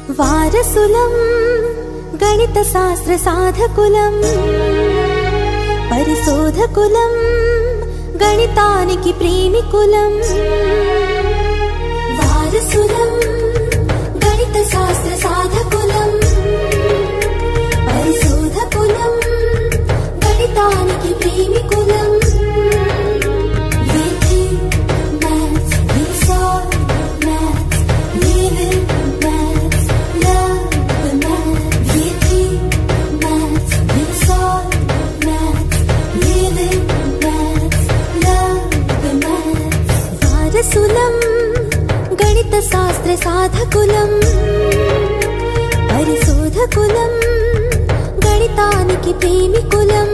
వారసులం గణిత శాస్త్ర సాధకులం పరిశోధకులం గణితానికి ప్రేమికులం వారసులం గణిత శాస్త్ర సాధకులం పరిశోధకులం గణితానికి ప్రేమికులం వారసులం గణిత శాస్త్ర సాధకులం పరిశోధకులం గణితానికి ప్రేమికులం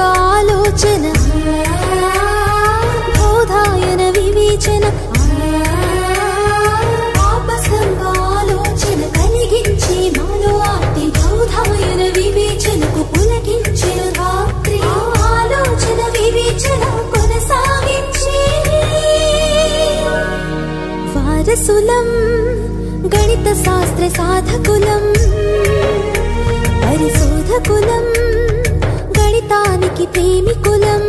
ఆలోచన బోధాయన వివేచన ఆలోచన కలిగించి మాలో ఆర్తి బోధాయన వివేచనకు పులకించిన రాత్రి ఆలోచన వివేచన కొనసాగించి వారసులం గణిత శాస్త్ర సాధకులం పరిశోధకులం గణితానికి ప్రేమికులం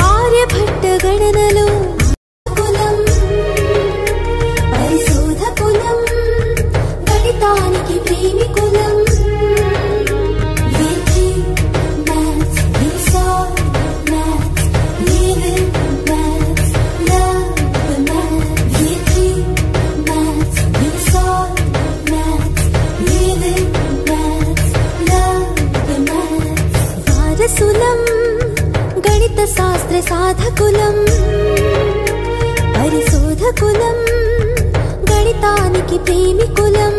ఆర్యభట్ట గణనలో వారసులం గణిత శాస్త్ర సాధకులం పరిశోధకులం గణితానికి ప్రేమికులం